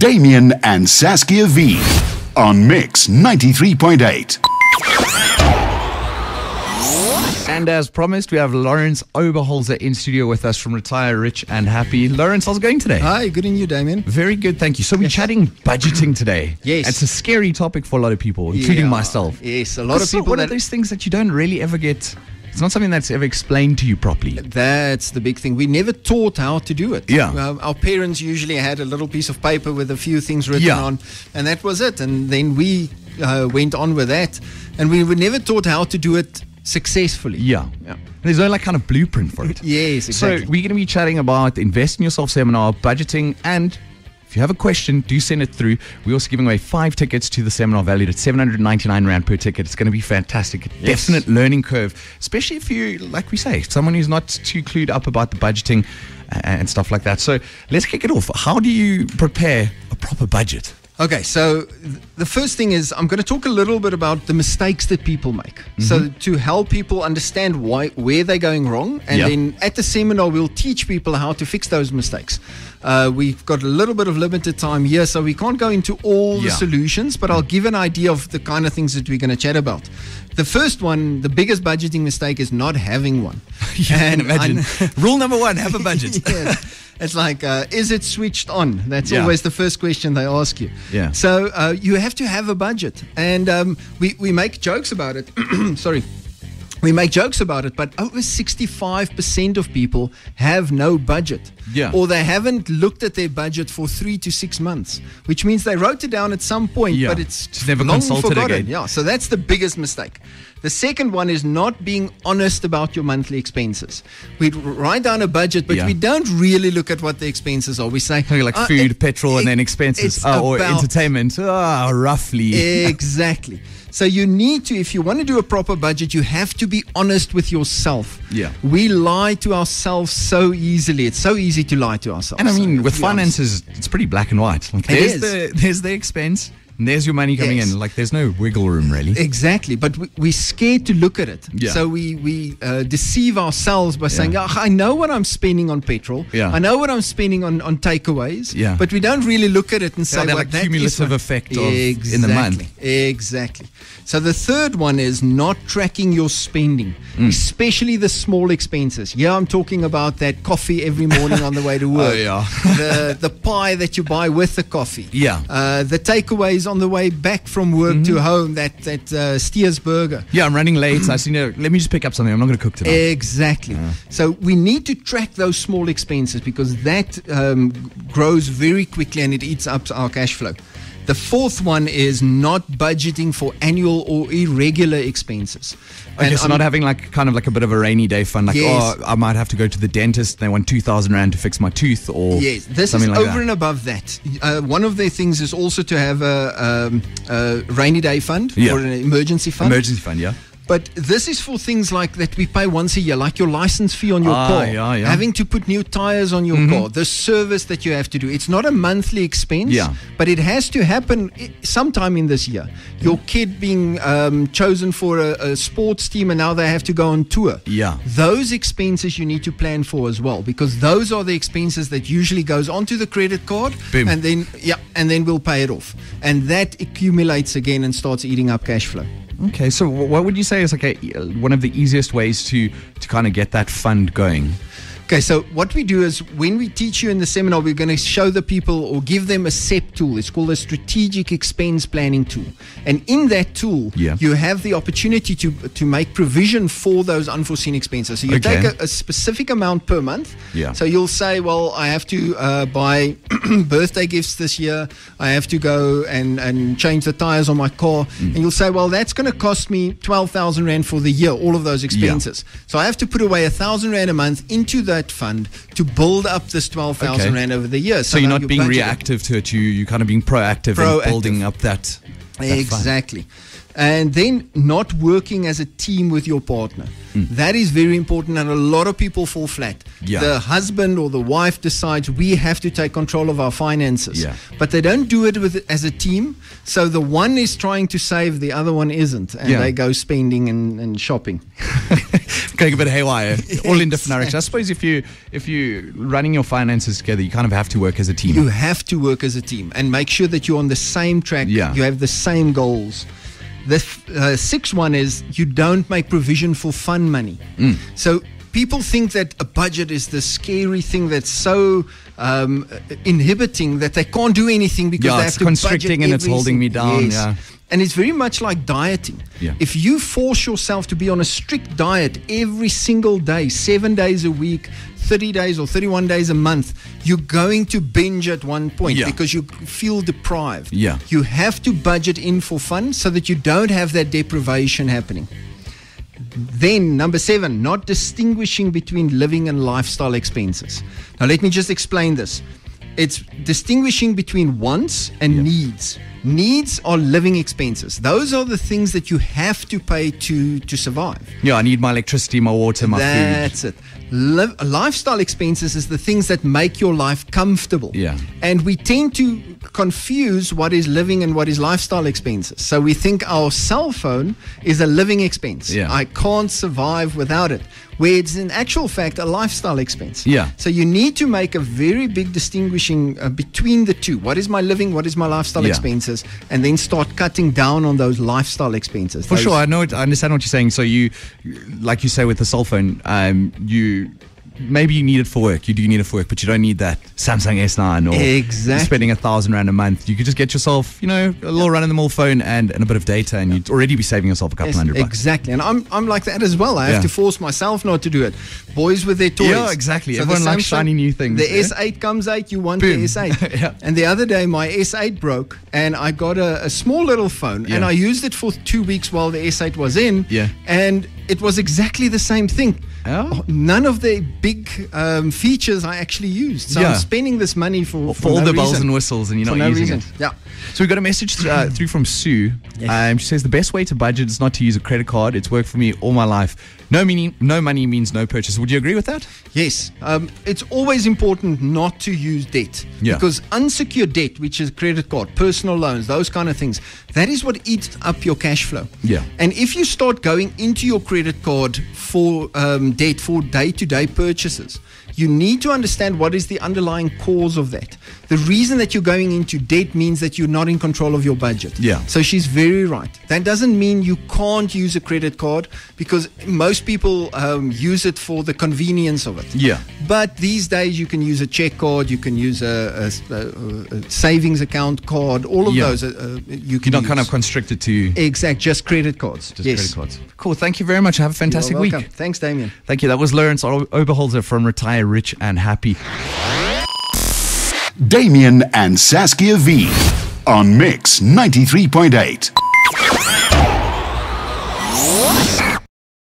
Damian and Saskia V on Mix 93.8. And as promised, we have Lourens Oberholzer in studio with us from Retire Rich and Happy. Lourens, how's it going today? Hi, good and you, Damian? Very good, thank you. So we're chatting budgeting today. Yes. It's a scary topic for a lot of people, including myself. Yes, a lot of people. One of those things that you don't really ever get. It's not something that's ever explained to you properly. That's the big thing. We never taught how to do it. Yeah. Our parents usually had a little piece of paper with a few things written on, and that was it. And then we went on with that, and we were never taught how to do it successfully. Yeah. There's no kind of blueprint for it. Yes, exactly. So we're going to be chatting about Invest in Yourself seminar, budgeting, and if you have a question, do send it through. We're also giving away 5 tickets to the seminar valued at 799 Rand per ticket. It's going to be fantastic. Yes. Definite learning curve, especially if you, like we say, someone who's not too clued up about the budgeting and stuff like that. So let's kick it off. How do you prepare a proper budget? Okay, so the first thing is I'm going to talk a little bit about the mistakes that people make. Mm-hmm. So to help people understand where they're going wrong. And then at the seminar, we'll teach people how to fix those mistakes. We've got a little bit of limited time here, so we can't go into all the solutions, but I'll give an idea of the kind of things that we're going to chat about. The first one, the biggest budgeting mistake is not having one. You can imagine. Rule number 1, have a budget. Yes. It's like, is it switched on? That's always the first question they ask you. Yeah. So you have to have a budget. And we make jokes about it. Sorry. We make jokes about it, but over 65% of people have no budget. Yeah. Or they haven't looked at their budget for 3 to 6 months, which means they wrote it down at some point, but it's just never long consulted forgotten. again. Yeah, so that's the biggest mistake. The second one is not being honest about your monthly expenses. We write down a budget, but we don't really look at what the expenses are. We say like food, petrol, and then expenses, or entertainment, roughly. Exactly. So you need to, if you want to do a proper budget, you have to be honest with yourself. Yeah. We lie to ourselves so easily. It's so easy to lie to ourselves. And I mean, with finances, it's pretty black and white. Like, there's the expense, and there's your money coming in. Like, there's no wiggle room, really. Exactly. But we're scared to look at it. Yeah. So we deceive ourselves by saying, I know what I'm spending on petrol. Yeah. I know what I'm spending on takeaways. Yeah. But we don't really look at it and say, that cumulative effect in the month. Exactly. So the third one is not tracking your spending, especially the small expenses. Yeah, I'm talking about that coffee every morning on the way to work. The pie that you buy with the coffee. Yeah. The takeaways on the way back from work to home, that Steers burger. Yeah, I'm running late. So I said, let me just pick up something. I'm not going to cook tonight. Exactly. So we need to track those small expenses because that grows very quickly and it eats up our cash flow. The fourth one is not budgeting for annual or irregular expenses. Okay, so not having like kind of like a bit of a rainy day fund, like I might have to go to the dentist. They want 2,000 Rand to fix my tooth, or this is over and above that. One of the things is also to have a rainy day fund or an emergency fund. Emergency fund, yeah. But this is for things like that we pay once a year, like your license fee on your car, having to put new tires on your car, the service that you have to do. It's not a monthly expense, but it has to happen sometime in this year. Your kid being chosen for a sports team and now they have to go on tour. Yeah. Those expenses you need to plan for as well, because those are the expenses that usually goes onto the credit card. Boom. And then we'll pay it off. And that accumulates again and starts eating up cash flow. Okay, so what would you say is like one of the easiest ways to kind of get that fund going? Okay, so what we do is when we teach you in the seminar, we're going to show the people or give them a SEP tool. It's called a strategic expense planning tool. And in that tool, you have the opportunity to make provision for those unforeseen expenses. So you take a specific amount per month. Yeah. So you'll say, well, I have to buy birthday gifts this year. I have to go and change the tires on my car. And you'll say, well, that's going to cost me 12,000 Rand for the year, all of those expenses. So I have to put away 1,000 Rand a month into that fund to build up this 12,000 Rand over the year. So you're not being reactive to it, you're kind of being proactive and building up that exactly. fund. And then not working as a team with your partner. That is very important, and a lot of people fall flat. Yeah. The husband or the wife decides we have to take control of our finances, Yeah. but they don't do it as a team. So the one is trying to save, the other one isn't, and they go spending and shopping. Going a bit haywire, all in different directions. I suppose if you're running your finances together, you kind of have to work as a team. You have to work as a team and make sure that you're on the same track. Yeah. You have the same goals. The sixth one is you don't make provision for fun money. So people think that a budget is the scary thing that's so inhibiting that they can't do anything because they have to constricting budget and it's holding me down. Yes. Yeah. And it's very much like dieting. Yeah. If you force yourself to be on a strict diet every single day, 7 days a week, 30 days or 31 days a month, you're going to binge at one point because you feel deprived. Yeah. You have to budget in for fun so that you don't have that deprivation happening. Then, number 7, not distinguishing between living and lifestyle expenses. Now, let me just explain this. It's distinguishing between wants and needs. Needs are living expenses. Those are the things that you have to pay to survive. Yeah, I need my electricity, my water, my food. That's it. Lifestyle expenses is the things that make your life comfortable. Yeah. And we tend to confuse what is living and what is lifestyle expenses. So we think our cell phone is a living expense. Yeah. I can't survive without it. Where it's in actual fact a lifestyle expense. Yeah. So you need to make a very big distinguishing between the two. What is my living? What is my lifestyle expenses? And then start cutting down on those lifestyle expenses. For sure, I understand what you're saying. So you, like you say with the cell phone, maybe you need it for work. You do need it for work, but you don't need that Samsung S9 or spending $1,000 a month. You could just get yourself, a little run-of-the-mill phone and a bit of data, and you'd already be saving yourself a couple $100. Exactly, and I'm like that as well. I have to force myself not to do it. Boys with their toys. Yeah, exactly. So everyone likes shiny new things. The S8 comes out, you want the S8. And the other day, my S8 broke, and I got a small little phone, and I used it for 2 weeks while the S8 was in, and it was exactly the same thing. Oh. None of the big features I actually used. So I'm spending this money for all no the bells reason. and whistles, and you're For not no using reason. it. Yeah. So we got a message through from Sue. She says the best way to budget is not to use a credit card. It's worked for me all my life. No money means no purchase. Would you agree with that? Yes. It's always important not to use debt. Yeah. Because unsecured debt, which is credit card, personal loans, those kind of things, that is what eats up your cash flow. Yeah. And if you start going into your credit card for debt for day-to-day purchases, you need to understand what is the underlying cause of that. The reason that you're going into debt means that you're not in control of your budget. Yeah. So she's very right. That doesn't mean you can't use a credit card, because most people use it for the convenience of it. Yeah. But these days you can use a check card, you can use a savings account card, all of those you can You're not use. kind of constricted to Just credit cards. just credit cards. Cool. Thank you very much. Have a fantastic You're week. welcome. Thanks, Damian. Thank you. That was Lourens Oberholzer from Retire Rich and Happy. Damian and Saskia V on Mix 93.8.